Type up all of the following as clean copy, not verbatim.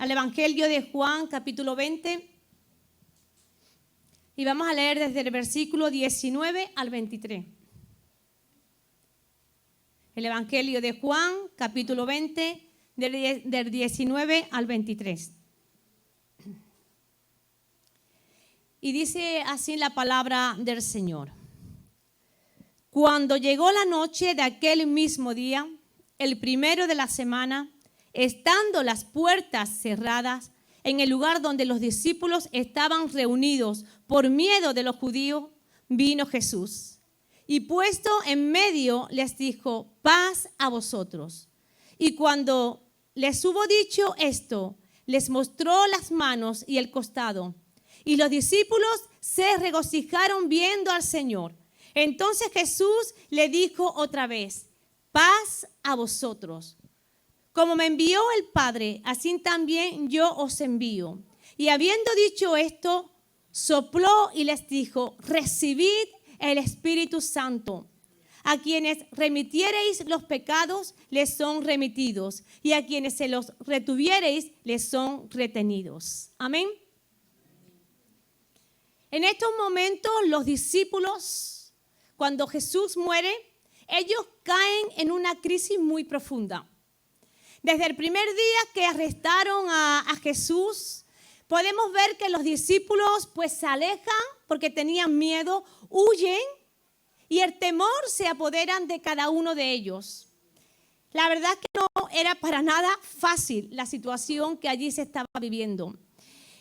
al Evangelio de Juan, capítulo 20. Y vamos a leer desde el versículo 19 al 23. El Evangelio de Juan, capítulo 20, del 19 al 23. Y dice así la palabra del Señor. Cuando llegó la noche de aquel mismo día, el primero de la semana, estando las puertas cerradas, en el lugar donde los discípulos estaban reunidos por miedo de los judíos, vino Jesús. Y puesto en medio les dijo, paz a vosotros. Y cuando les hubo dicho esto, les mostró las manos y el costado. Y los discípulos se regocijaron viendo al Señor. Entonces Jesús le dijo otra vez, paz a vosotros. Como me envió el Padre, así también yo os envío. Y habiendo dicho esto, sopló y les dijo, recibid el Espíritu Santo. A quienes remitiereis los pecados, les son remitidos. Y a quienes se los retuviereis, les son retenidos. Amén. En estos momentos, los discípulos, cuando Jesús muere, ellos caen en una crisis muy profunda. Desde el primer día que arrestaron a Jesús, podemos ver que los discípulos pues se alejan porque tenían miedo, huyen y el temor se apoderan de cada uno de ellos. La verdad es que no era para nada fácil la situación que allí se estaba viviendo.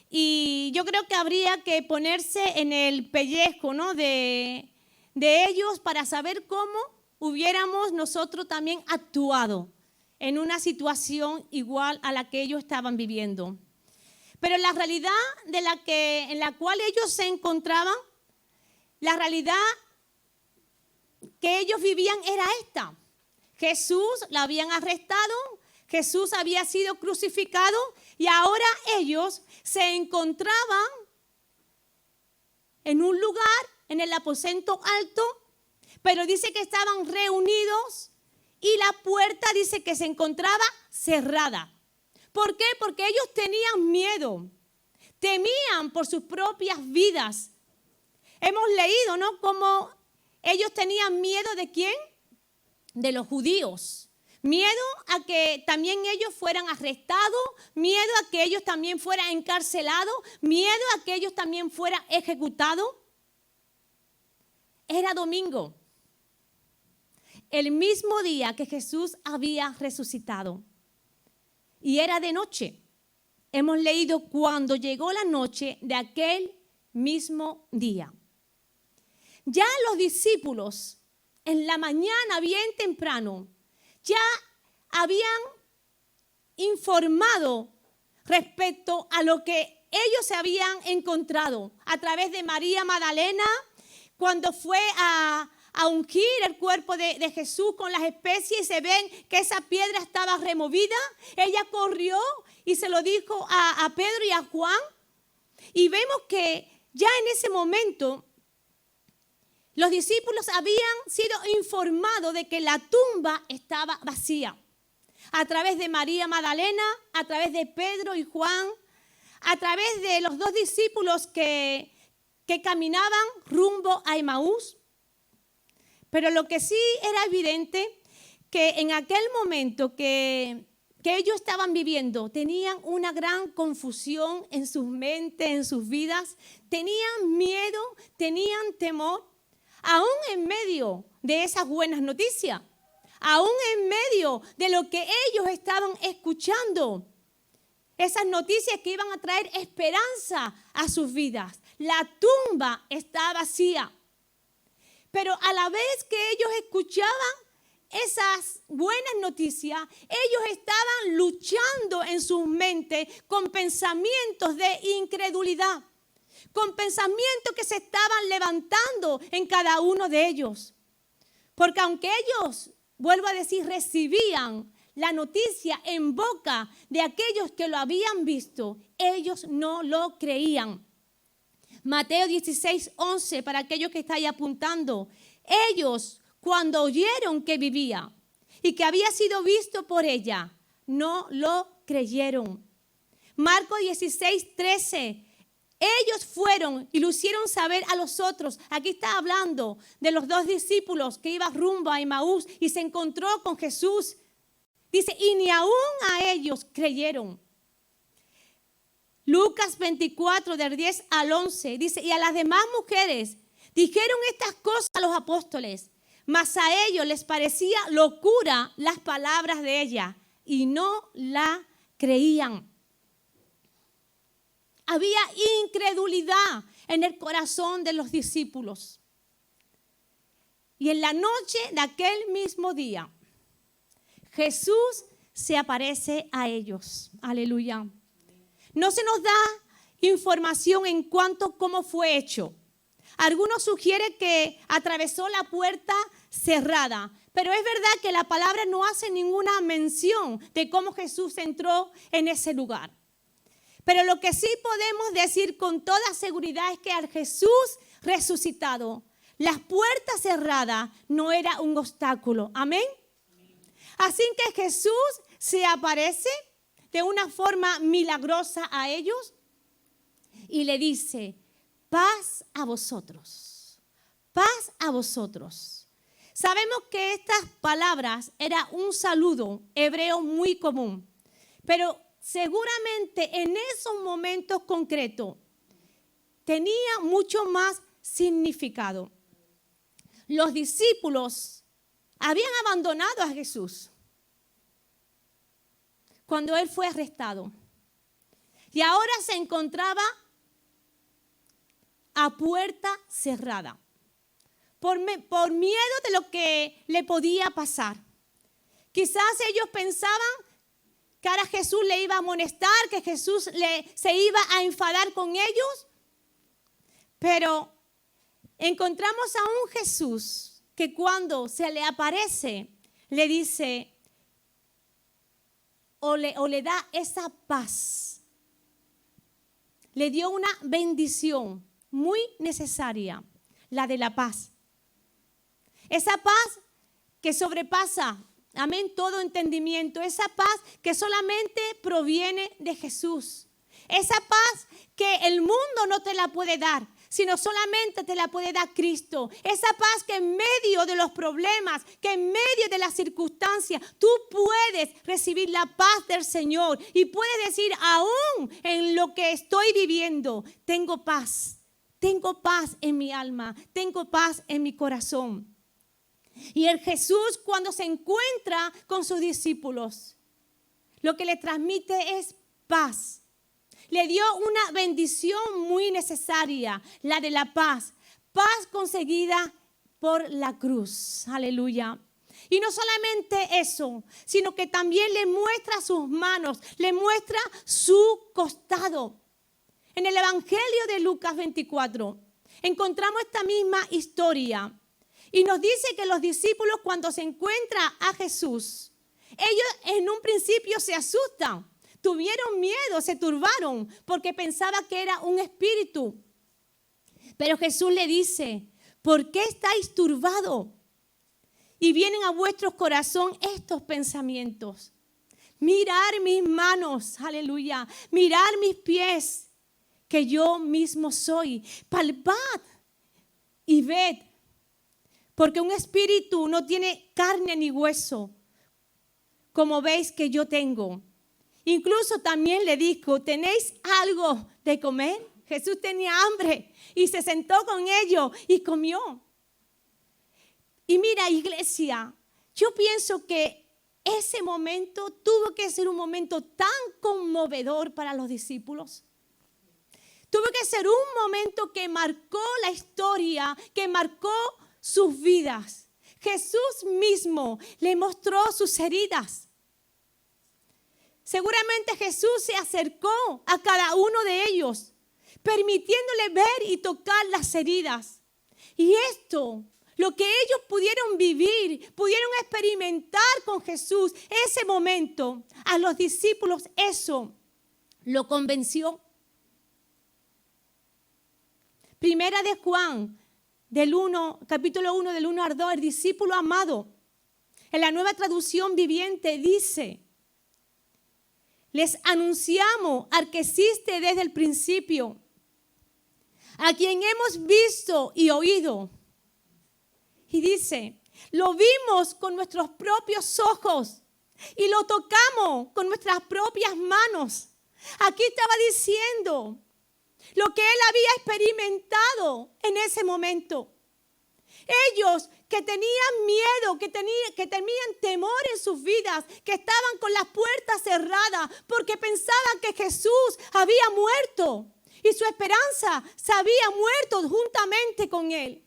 Y yo creo que habría que ponerse en el pellejo, ¿no? de ellos para saber cómo hubiéramos nosotros también actuado en una situación igual a la que ellos estaban viviendo. Pero la realidad en la cual ellos se encontraban, la realidad que ellos vivían era esta. Jesús la habían arrestado, Jesús había sido crucificado y ahora ellos se encontraban en un lugar, en el aposento alto, pero dice que estaban reunidos y la puerta dice que se encontraba cerrada. ¿Por qué? Porque ellos tenían miedo, temían por sus propias vidas. Hemos leído, ¿no?, cómo ellos tenían miedo ¿de quién? De los judíos. Miedo a que también ellos fueran arrestados, miedo a que ellos también fueran encarcelados, miedo a que ellos también fueran ejecutados. Era domingo, el mismo día que Jesús había resucitado. Y era de noche. Hemos leído cuando llegó la noche de aquel mismo día. Ya los discípulos en la mañana bien temprano ya habían informado respecto a lo que ellos se habían encontrado a través de María Magdalena cuando fue a ungir el cuerpo de Jesús con las especies y se ven que esa piedra estaba removida. Ella corrió y se lo dijo a Pedro y a Juan. Y vemos que ya en ese momento los discípulos habían sido informados de que la tumba estaba vacía. A través de María Magdalena, a través de Pedro y Juan, a través de los dos discípulos que caminaban rumbo a Emaús. Pero lo que sí era evidente que en aquel momento que ellos estaban viviendo, tenían una gran confusión en sus mentes, en sus vidas, tenían miedo, tenían temor, aún en medio de esas buenas noticias, aún en medio de lo que ellos estaban escuchando, esas noticias que iban a traer esperanza a sus vidas. La tumba está vacía. Pero a la vez que ellos escuchaban esas buenas noticias, ellos estaban luchando en sus mentes con pensamientos de incredulidad, con pensamientos que se estaban levantando en cada uno de ellos. Porque aunque ellos, vuelvo a decir, recibían la noticia en boca de aquellos que lo habían visto, ellos no lo creían. Mateo 16:11, para aquellos que estáis apuntando. Ellos, cuando oyeron que vivía y que había sido visto por ella, no lo creyeron. Marcos 16:13. Ellos fueron y lo hicieron saber a los otros. Aquí está hablando de los 2 discípulos que iban rumbo a Emaús y se encontró con Jesús. Dice, y ni aún a ellos creyeron. Lucas 24, del 10 al 11, dice, y a las demás mujeres dijeron estas cosas a los apóstoles, mas a ellos les parecía locura las palabras de ella y no la creían. Había incredulidad en el corazón de los discípulos. Y en la noche de aquel mismo día, Jesús se aparece a ellos. Aleluya. No se nos da información en cuanto a cómo fue hecho. Algunos sugieren que atravesó la puerta cerrada, pero es verdad que la palabra no hace ninguna mención de cómo Jesús entró en ese lugar. Pero lo que sí podemos decir con toda seguridad es que al Jesús resucitado, las puertas cerradas no era un obstáculo. Amén. Así que Jesús se aparece de una forma milagrosa a ellos y le dice, paz a vosotros, paz a vosotros. Sabemos que estas palabras era un saludo hebreo muy común, pero seguramente en esos momentos concretos tenía mucho más significado. Los discípulos habían abandonado a Jesús cuando él fue arrestado y ahora se encontraba a puerta cerrada por miedo de lo que le podía pasar. Quizás ellos pensaban que ahora Jesús le iba a amonestar, que Jesús se iba a enfadar con ellos. Pero encontramos a un Jesús que cuando se le aparece, le dice o le da esa paz. Le dio una bendición muy necesaria, la de la paz. Esa paz que sobrepasa, amén, todo entendimiento. Esa paz que solamente proviene de Jesús. Esa paz que el mundo no te la puede dar, sino solamente te la puede dar Cristo. Esa paz que en medio de los problemas, que en medio de las circunstancias, tú puedes recibir la paz del Señor y puedes decir, aún en lo que estoy viviendo, tengo paz en mi alma, tengo paz en mi corazón. Y el Jesús, cuando se encuentra con sus discípulos, lo que le transmite es paz. Le dio una bendición muy necesaria, la de la paz. Paz conseguida por la cruz. Aleluya. Y no solamente eso, sino que también le muestra sus manos, le muestra su costado. En el Evangelio de Lucas 24 encontramos esta misma historia. Y nos dice que los discípulos cuando se encuentran a Jesús, ellos en un principio se asustan, tuvieron miedo, se turbaron porque pensaban que era un espíritu. Pero Jesús le dice, ¿por qué estáis turbados? Y vienen a vuestro corazón estos pensamientos. Mirar mis manos, aleluya, mirar mis pies, que yo mismo soy. Palpad y ved. Porque un espíritu no tiene carne ni hueso, como veis que yo tengo. Incluso también le dijo, ¿tenéis algo de comer? Jesús tenía hambre y se sentó con ellos y comió. Y mira, iglesia, yo pienso que ese momento tuvo que ser un momento tan conmovedor para los discípulos. Tuvo que ser un momento que marcó la historia, que marcó sus vidas. Jesús mismo le mostró sus heridas. Seguramente Jesús se acercó a cada uno de ellos, permitiéndole ver y tocar las heridas. Y esto, lo que ellos pudieron vivir, pudieron experimentar con Jesús, ese momento, a los discípulos eso lo convenció. Primera de Juan, capítulo 1, del 1 al 2, el discípulo amado. En la Nueva Traducción Viviente dice, les anunciamos al que existe desde el principio, a quien hemos visto y oído. Y dice, lo vimos con nuestros propios ojos y lo tocamos con nuestras propias manos. Aquí estaba diciendo lo que él había experimentado en ese momento. Ellos que tenían miedo, que tenían temor en sus vidas, que estaban con las puertas cerradas porque pensaban que Jesús había muerto y su esperanza se había muerto juntamente con él.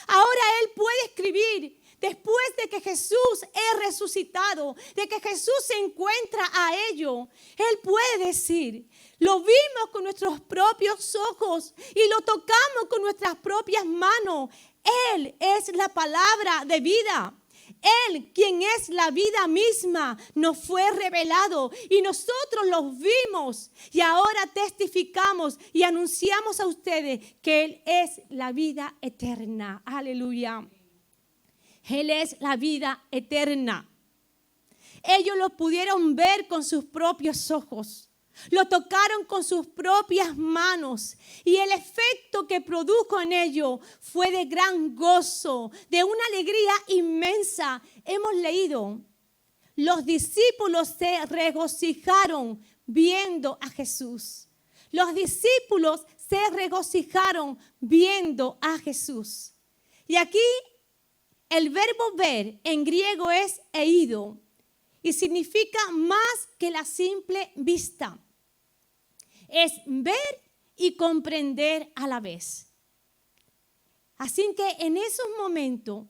Ahora él puede escribir, después de que Jesús es resucitado, de que Jesús se encuentra a ellos, él puede decir, lo vimos con nuestros propios ojos y lo tocamos con nuestras propias manos. Él es la palabra de vida. Él, quien es la vida misma, nos fue revelado y nosotros los vimos y ahora testificamos y anunciamos a ustedes que Él es la vida eterna. Aleluya. Él es la vida eterna. Ellos lo pudieron ver con sus propios ojos. Lo tocaron con sus propias manos y el efecto que produjo en ellos fue de gran gozo, de una alegría inmensa. Hemos leído, los discípulos se regocijaron viendo a Jesús. Los discípulos se regocijaron viendo a Jesús. Y aquí el verbo ver en griego es eido y significa más que la simple vista. Es ver y comprender a la vez. Así que en esos momentos,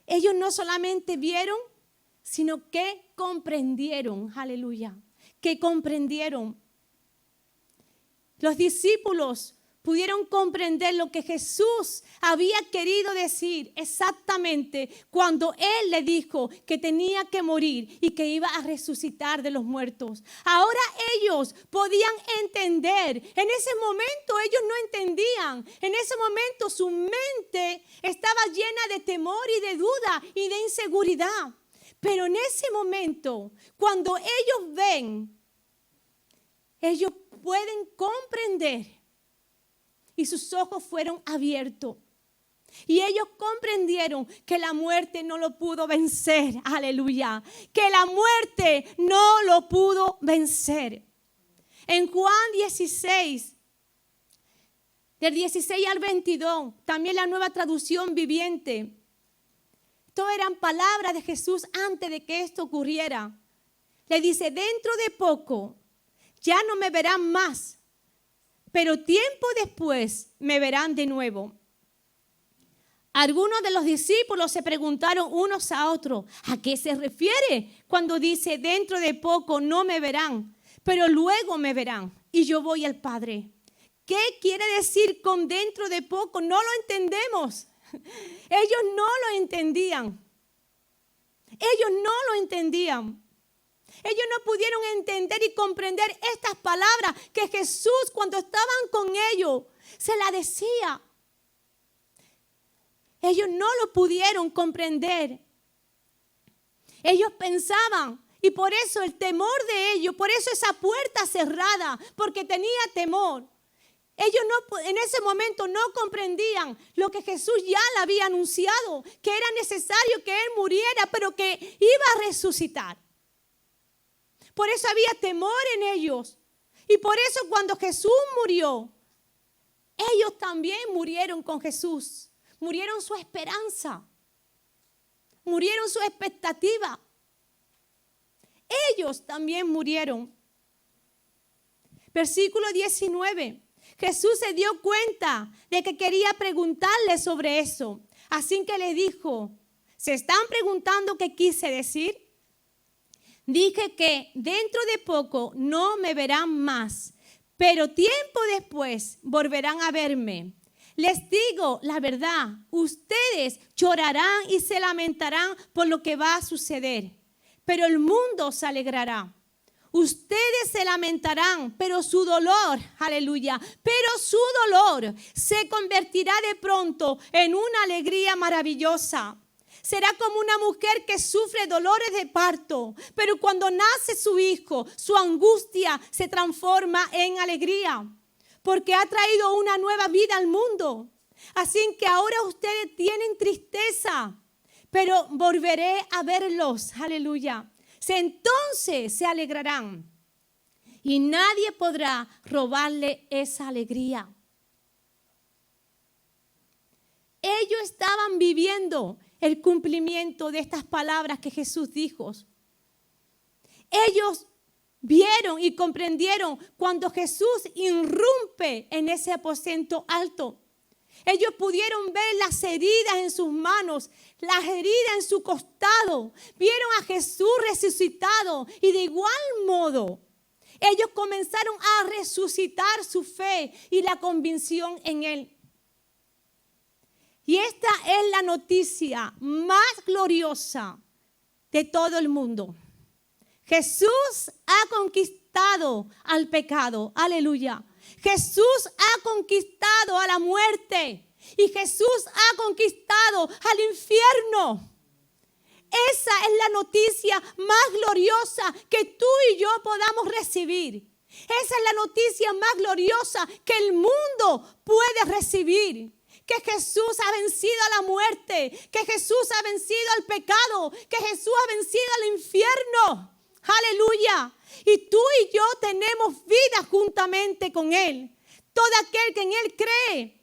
ellos no solamente vieron, sino que comprendieron, aleluya, que comprendieron. Los discípulos pudieron comprender lo que Jesús había querido decir exactamente cuando Él le dijo que tenía que morir y que iba a resucitar de los muertos. Ahora ellos podían entender. En ese momento ellos no entendían. En ese momento su mente estaba llena de temor y de duda y de inseguridad. Pero en ese momento, cuando ellos ven, ellos pueden comprender. Y sus ojos fueron abiertos. Y ellos comprendieron que la muerte no lo pudo vencer. Aleluya. Que la muerte no lo pudo vencer. En Juan 16, del 16 al 22, también la Nueva Traducción Viviente. Todo eran palabras de Jesús antes de que esto ocurriera. Le dice, dentro de poco ya no me verán más. Pero tiempo después me verán de nuevo. Algunos de los discípulos se preguntaron unos a otros, ¿a qué se refiere cuando dice dentro de poco no me verán, pero luego me verán y yo voy al Padre? ¿Qué quiere decir con dentro de poco? No lo entendemos. Ellos no lo entendían. Ellos no lo entendían. Ellos no pudieron entender y comprender estas palabras que Jesús cuando estaban con ellos se las decía. Ellos no lo pudieron comprender. Ellos pensaban y por eso el temor de ellos, por eso esa puerta cerrada, porque tenía temor. Ellos en ese momento no comprendían lo que Jesús ya le había anunciado, que era necesario que Él muriera, pero que iba a resucitar. Por eso había temor en ellos. Y por eso cuando Jesús murió, ellos también murieron con Jesús. Murieron su esperanza. Murieron su expectativa. Ellos también murieron. Versículo 19. Jesús se dio cuenta de que quería preguntarle sobre eso. Así que le dijo, ¿se están preguntando qué quise decir? Dije que dentro de poco no me verán más, pero tiempo después volverán a verme. Les digo la verdad, ustedes llorarán y se lamentarán por lo que va a suceder, pero el mundo se alegrará. Ustedes se lamentarán, pero su dolor, aleluya, pero su dolor se convertirá de pronto en una alegría maravillosa. Será como una mujer que sufre dolores de parto, pero cuando nace su hijo, su angustia se transforma en alegría, porque ha traído una nueva vida al mundo. Así que ahora ustedes tienen tristeza, pero volveré a verlos, aleluya. Entonces se alegrarán y nadie podrá robarle esa alegría. Ellos estaban viviendo el cumplimiento de estas palabras que Jesús dijo. Ellos vieron y comprendieron cuando Jesús irrumpe en ese aposento alto. Ellos pudieron ver las heridas en sus manos, las heridas en su costado. Vieron a Jesús resucitado y de igual modo ellos comenzaron a resucitar su fe y la convicción en Él. Y esta es la noticia más gloriosa de todo el mundo. Jesús ha conquistado al pecado. Aleluya. Jesús ha conquistado a la muerte. Y Jesús ha conquistado al infierno. Esa es la noticia más gloriosa que tú y yo podamos recibir. Esa es la noticia más gloriosa que el mundo puede recibir. Que Jesús ha vencido a la muerte, que Jesús ha vencido al pecado, que Jesús ha vencido al infierno. Aleluya. Y tú y yo tenemos vida juntamente con Él. Todo aquel que en Él cree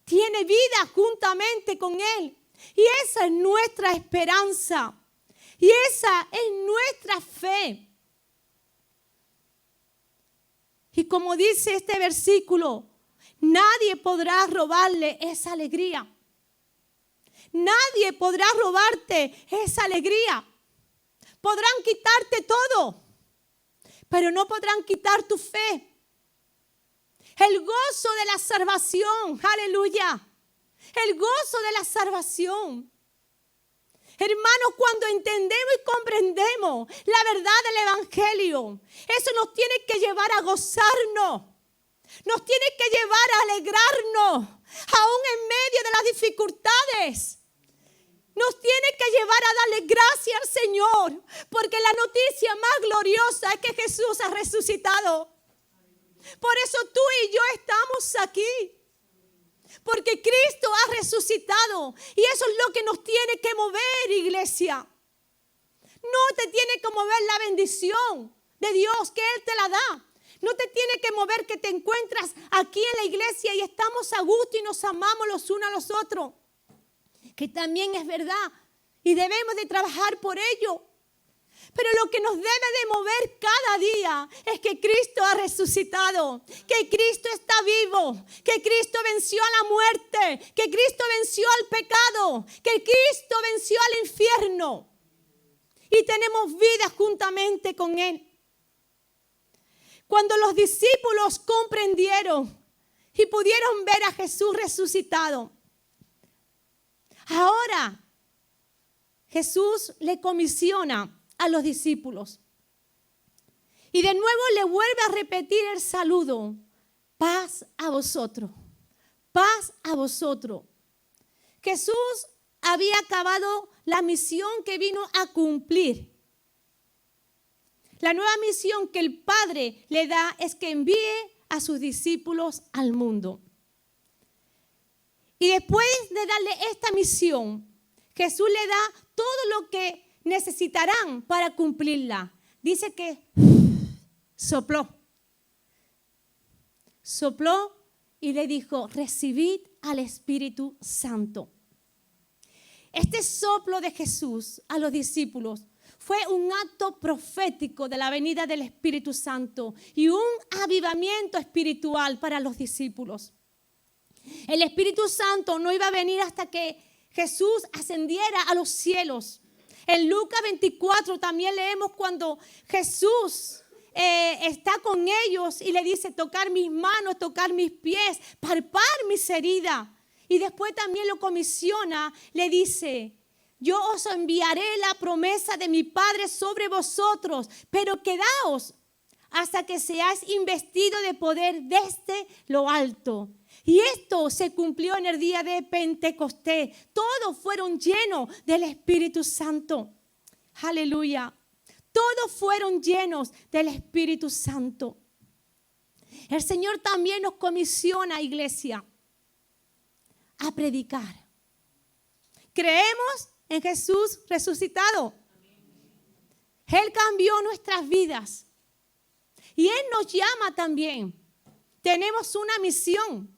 tiene vida juntamente con Él. Y esa es nuestra esperanza. Y esa es nuestra fe. Y como dice este versículo, nadie podrá robarle esa alegría. Nadie podrá robarte esa alegría. Podrán quitarte todo, pero no podrán quitar tu fe. El gozo de la salvación, aleluya. El gozo de la salvación. Hermanos, cuando entendemos y comprendemos la verdad del Evangelio, eso nos tiene que llevar a gozarnos. Nos tiene que llevar a alegrarnos, aún en medio de las dificultades. Nos tiene que llevar a darle gracias al Señor, porque la noticia más gloriosa es que Jesús ha resucitado. Por eso tú y yo estamos aquí, porque Cristo ha resucitado. Y eso es lo que nos tiene que mover, iglesia. No te tiene que mover la bendición de Dios, que Él te la da. No te tiene que mover que te encuentras aquí en la iglesia y estamos a gusto y nos amamos los unos a los otros. Que también es verdad y debemos de trabajar por ello. Pero lo que nos debe de mover cada día es que Cristo ha resucitado, que Cristo está vivo, que Cristo venció a la muerte, que Cristo venció al pecado, que Cristo venció al infierno. Y tenemos vida juntamente con Él. Cuando los discípulos comprendieron y pudieron ver a Jesús resucitado, ahora Jesús le comisiona a los discípulos. Y de nuevo le vuelve a repetir el saludo. Paz a vosotros. Paz a vosotros. Jesús había acabado la misión que vino a cumplir. La nueva misión que el Padre le da es que envíe a sus discípulos al mundo. Y después de darle esta misión, Jesús le da todo lo que necesitarán para cumplirla. Dice que sopló. Sopló y le dijo, recibid al Espíritu Santo. Este soplo de Jesús a los discípulos fue un acto profético de la venida del Espíritu Santo y un avivamiento espiritual para los discípulos. El Espíritu Santo no iba a venir hasta que Jesús ascendiera a los cielos. En Lucas 24 también leemos cuando Jesús está con ellos y le dice tocar mis manos, tocar mis pies, palpar mis heridas. Y después también lo comisiona, le dice, yo os enviaré la promesa de mi Padre sobre vosotros, pero quedaos hasta que seáis investidos de poder desde lo alto. Y esto se cumplió en el día de Pentecostés. Todos fueron llenos del Espíritu Santo. Aleluya. Todos fueron llenos del Espíritu Santo. El Señor también nos comisiona, iglesia, a predicar. Creemos en Jesús resucitado. Él cambió nuestras vidas. Y Él nos llama también. Tenemos una misión,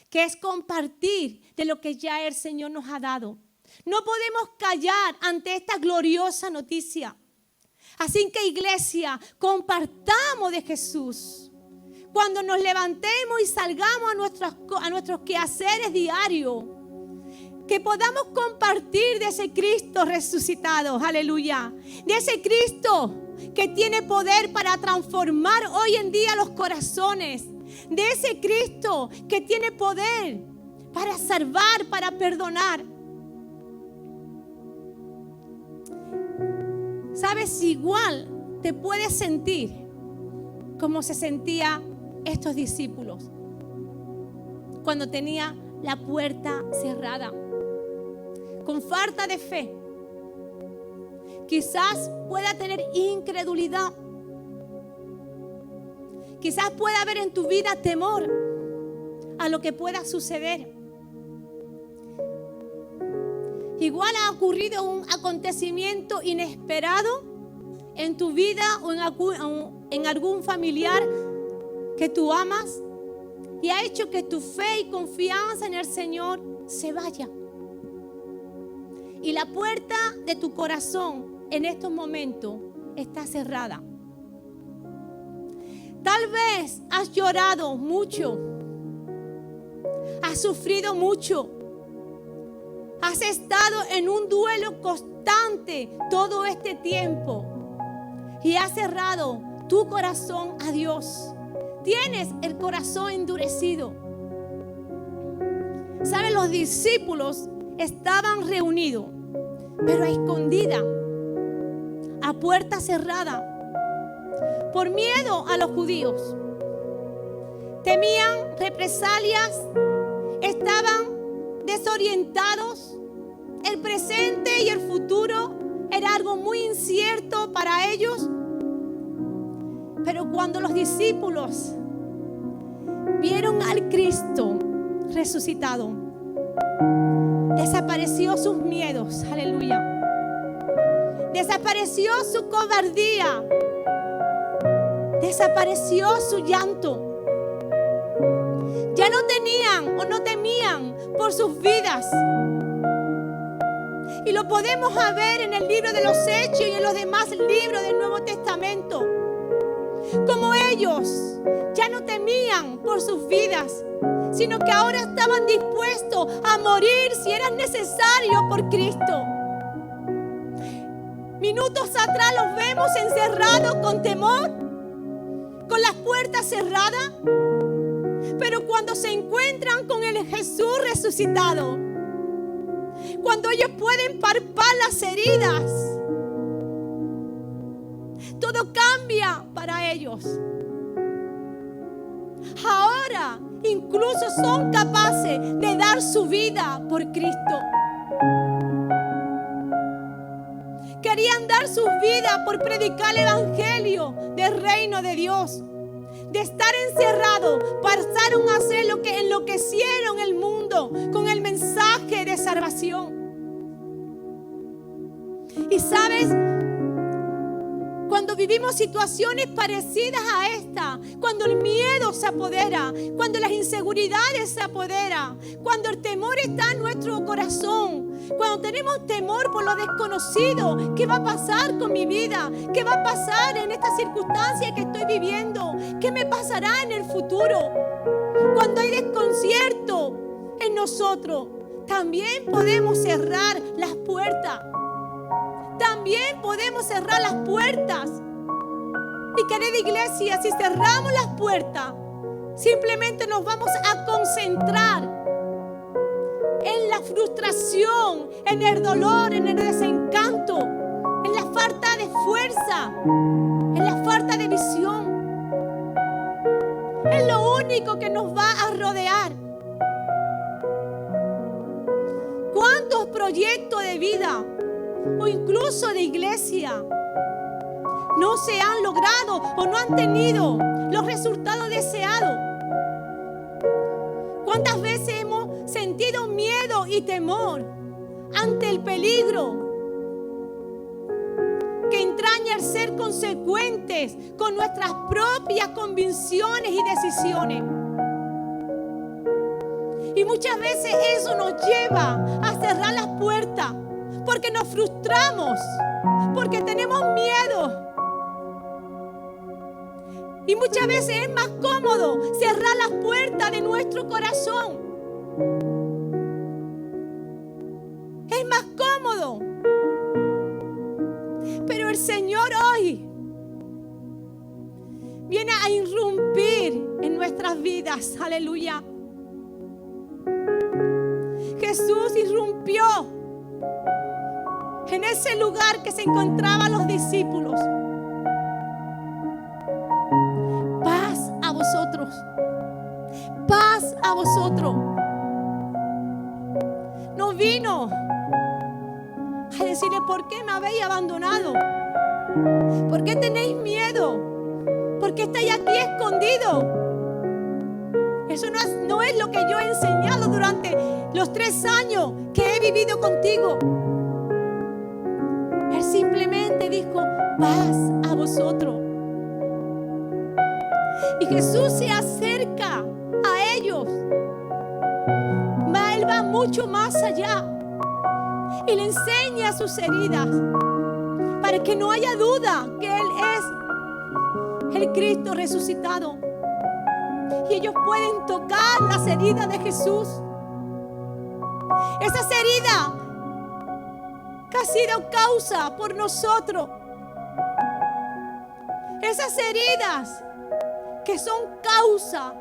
que es compartir de lo que ya el Señor nos ha dado. No podemos callar ante esta gloriosa noticia. Así que, iglesia, compartamos de Jesús. Cuando nos levantemos y salgamos a nuestros quehaceres diarios, que podamos compartir de ese Cristo resucitado, aleluya, de ese Cristo que tiene poder para transformar hoy en día los corazones, de ese Cristo que tiene poder para salvar, para perdonar. Sabes, igual te puedes sentir como se sentían estos discípulos cuando tenía la puerta cerrada, con falta de fe. Quizás pueda tener incredulidad. Quizás pueda haber en tu vida temor a lo que pueda suceder. Igual ha ocurrido un acontecimiento inesperado en tu vida o en algún familiar que tú amas y ha hecho que tu fe y confianza en el Señor se vaya. Y la puerta de tu corazón en estos momentos está cerrada. Tal vez has llorado mucho, has sufrido mucho, has estado en un duelo constante todo este tiempo y has cerrado tu corazón a Dios. Tienes el corazón endurecido. ¿Saben? Los discípulos estaban reunidos, pero a escondidas, a puerta cerrada, por miedo a los judíos. Temían represalias, estaban desorientados. El presente y el futuro era algo muy incierto para ellos. Pero cuando los discípulos vieron al Cristo resucitado, desapareció sus miedos, aleluya. Desapareció su cobardía, desapareció su llanto. Ya no tenían o no temían por sus vidas. Y lo podemos ver en el libro de los Hechos y en los demás libros del Nuevo Testamento. Como ellos ya no temían por sus vidas, sino que ahora estaban dispuestos a morir si era necesario por Cristo. Minutos atrás los vemos encerrados con temor, con las puertas cerradas, pero cuando se encuentran con el Jesús resucitado, cuando ellos pueden palpar las heridas, todo cambia para ellos. Ahora incluso son capaces de dar su vida por Cristo. Querían dar sus vidas por predicar el evangelio del reino de Dios. De estar encerrados, pasaron a hacer lo que enloquecieron el mundo con el mensaje de salvación. Y sabes, cuando vivimos situaciones parecidas a esta, cuando el miedo se apodera, cuando las inseguridades se apoderan, cuando el temor está en nuestro corazón, cuando tenemos temor por lo desconocido, ¿qué va a pasar con mi vida? ¿Qué va a pasar en esta circunstancia que estoy viviendo? ¿Qué me pasará en el futuro? Cuando hay desconcierto en nosotros, también podemos cerrar las puertas. También podemos cerrar las puertas. Y querida iglesia, si cerramos las puertas, simplemente nos vamos a concentrar en la frustración, en el dolor, en el desencanto, en la falta de fuerza, en la falta de visión. Es lo único que nos va a rodear. proyecto de vida o incluso de iglesia no se han logrado o no han tenido los resultados deseados. ¿Cuántas veces hemos sentido miedo y temor ante el peligro que entraña el ser consecuentes con nuestras propias convicciones y decisiones? Y muchas veces eso nos lleva a cerrar las puertas porque nos frustramos, porque tenemos miedo. Y muchas veces es más cómodo cerrar las puertas de nuestro corazón. Es más cómodo. Pero el Señor hoy viene a irrumpir en nuestras vidas. Aleluya. Jesús irrumpió en ese lugar que se encontraban los discípulos. Paz a vosotros. Paz a vosotros. No vino a decirle: ¿por qué me habéis abandonado? ¿Por qué tenéis miedo? ¿Por qué estáis aquí escondidos? Eso no es lo que yo he enseñado durante los 3 años que he vivido contigo. Él simplemente dijo: paz a vosotros. Y Jesús se acerca a ellos. Él va mucho más allá y le enseña sus heridas para que no haya duda que Él es el Cristo resucitado. Y ellos pueden tocar las heridas de Jesús. Esas heridas que han sido causa por nosotros. Esas heridas que son causa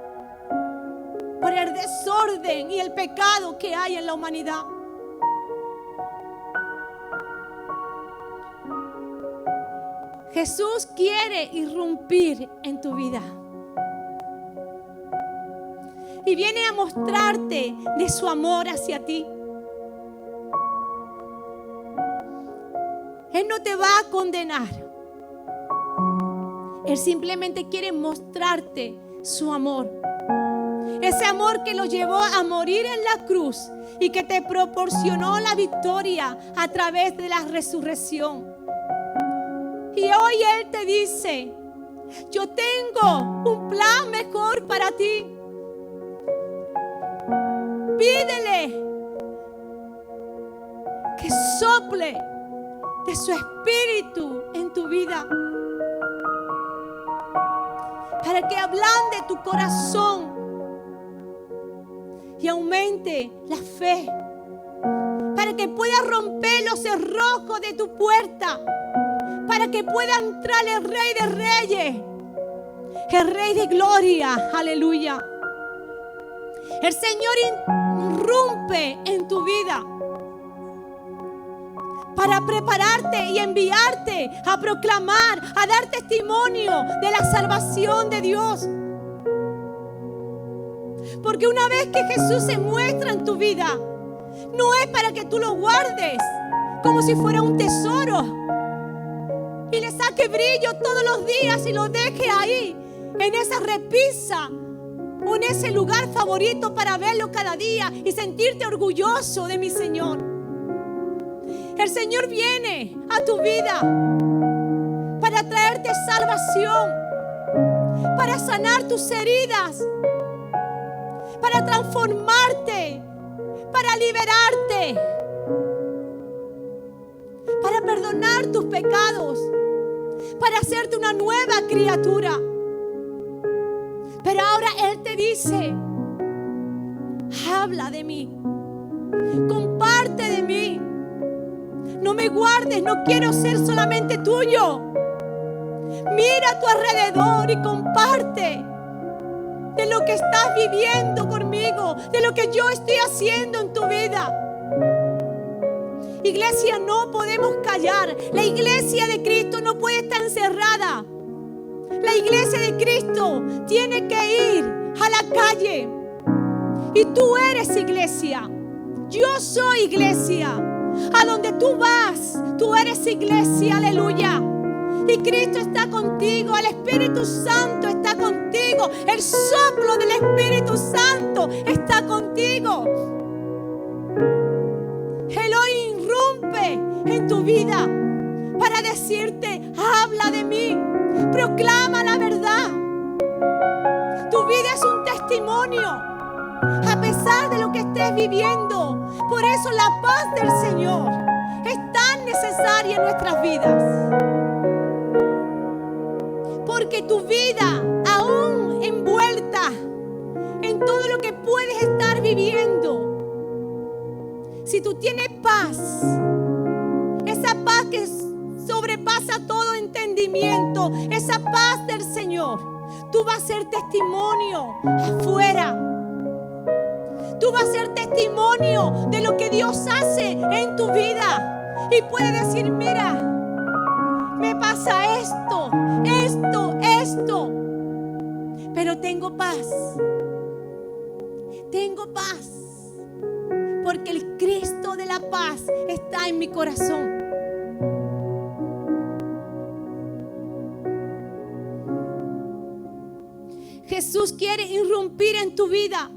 por el desorden y el pecado que hay en la humanidad. Jesús quiere irrumpir en tu vida. Y viene a mostrarte de su amor hacia ti. Él no te va a condenar. Él simplemente quiere mostrarte su amor. Ese amor que lo llevó a morir en la cruz y que te proporcionó la victoria a través de la resurrección. Y hoy Él te dice: yo tengo un plan mejor para ti. Pídele que sople de su espíritu en tu vida, para que ablande tu corazón y aumente la fe, para que pueda romper los cerrojos de tu puerta, para que pueda entrar el Rey de Reyes, el Rey de Gloria. Aleluya. El Señor irrumpe en tu vida para prepararte y enviarte a proclamar, a dar testimonio de la salvación de Dios. Porque una vez que Jesús se muestra en tu vida, no es para que tú lo guardes como si fuera un tesoro y le saque brillo todos los días y lo deje ahí, en esa repisa o en ese lugar favorito para verlo cada día y sentirte orgulloso de mi Señor. El Señor viene a tu vida para traerte salvación, para sanar tus heridas, para transformarte, para liberarte, para perdonar tus pecados, para hacerte una nueva criatura. Pero ahora Él te dice: habla de mí, comparte de mí, no me guardes, no quiero ser solamente tuyo. Mira a tu alrededor y comparte de lo que estás viviendo conmigo, de lo que yo estoy haciendo en tu vida. Iglesia, no podemos callar. La iglesia de Cristo no puede estar encerrada. La iglesia de Cristo tiene que ir a la calle. Y tú eres iglesia. Yo soy iglesia. A donde tú vas, tú eres iglesia, aleluya. Y Cristo está contigo, el Espíritu Santo está contigo, el soplo del Espíritu Santo está contigo. Elohim irrumpe en tu vida para decirte: habla de mí, proclama la verdad. Tu vida es un testimonio, a pesar de lo que estés viviendo. Por eso la paz del Señor es tan necesaria en nuestras vidas. Porque tu vida, aún envuelta en todo lo que puedes estar viviendo, si tú tienes paz, esa paz que sobrepasa todo entendimiento, esa paz del Señor, tú vas a ser testimonio afuera. Tú vas a ser testimonio de lo que Dios hace en tu vida. Y puedes decir: mira, me pasa esto, pero tengo paz. Tengo paz. Porque el Cristo de la paz está en mi corazón. Jesús quiere irrumpir en tu vida.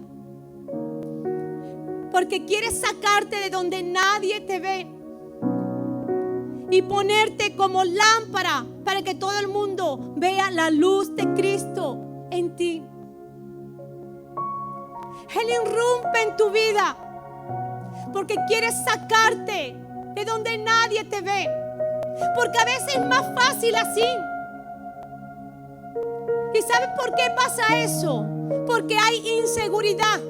Porque quiere sacarte de donde nadie te ve y ponerte como lámpara para que todo el mundo vea la luz de Cristo en ti. Él irrumpe en tu vida porque quiere sacarte de donde nadie te ve. Porque a veces es más fácil así. ¿Y sabes por qué pasa eso? Porque hay inseguridad.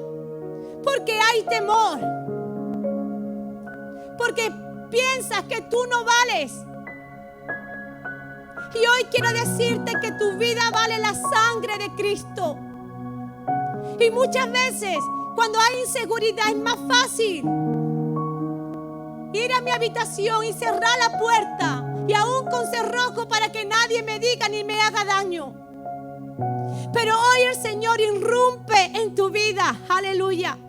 Porque hay temor. Porque piensas que tú no vales. Y hoy quiero decirte que tu vida vale la sangre de Cristo. Y muchas veces, cuando hay inseguridad, es más fácil ir a mi habitación y cerrar la puerta, y aún con cerrojo, para que nadie me diga ni me haga daño. Pero hoy el Señor irrumpe en tu vida. Aleluya.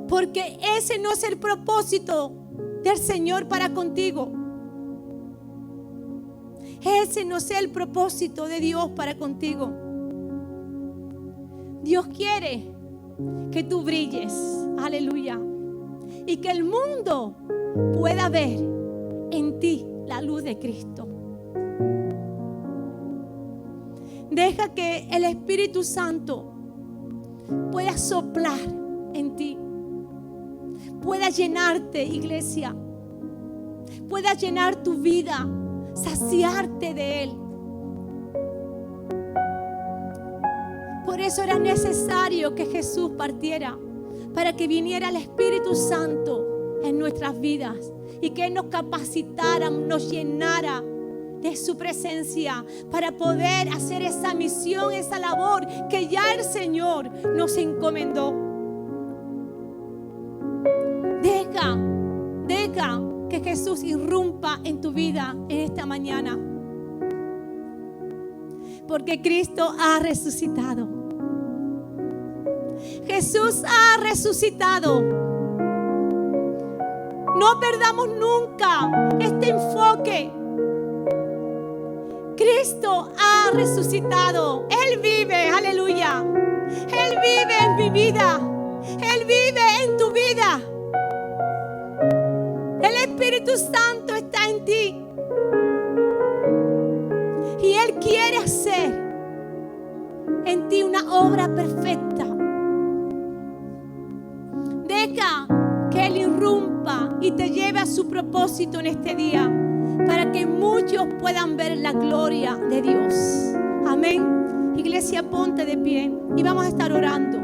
Porque ese no es el propósito del Señor para contigo. Ese no es el propósito de Dios para contigo. Dios quiere que tú brilles. Aleluya. Y que el mundo pueda ver en ti la luz de Cristo. Deja que el Espíritu Santo pueda soplar en ti. Pueda llenarte, iglesia. Pueda llenar tu vida, saciarte de Él. Por eso era necesario que Jesús partiera, para que viniera el Espíritu Santo en nuestras vidas y que Él nos capacitara, nos llenara de su presencia para poder hacer esa misión, esa labor que ya el Señor nos encomendó. Deja que Jesús irrumpa en tu vida en esta mañana. Porque Cristo ha resucitado. Jesús ha resucitado. No perdamos nunca este enfoque. Cristo ha resucitado. Él vive, aleluya. Él vive en mi vida. Él vive en tu vida. El Espíritu Santo está en ti. Y Él quiere hacer en ti una obra perfecta. Deja que Él irrumpa y te lleve a su propósito en este día, para que muchos puedan ver la gloria de Dios. Amén. Iglesia, ponte de pie y vamos a estar orando.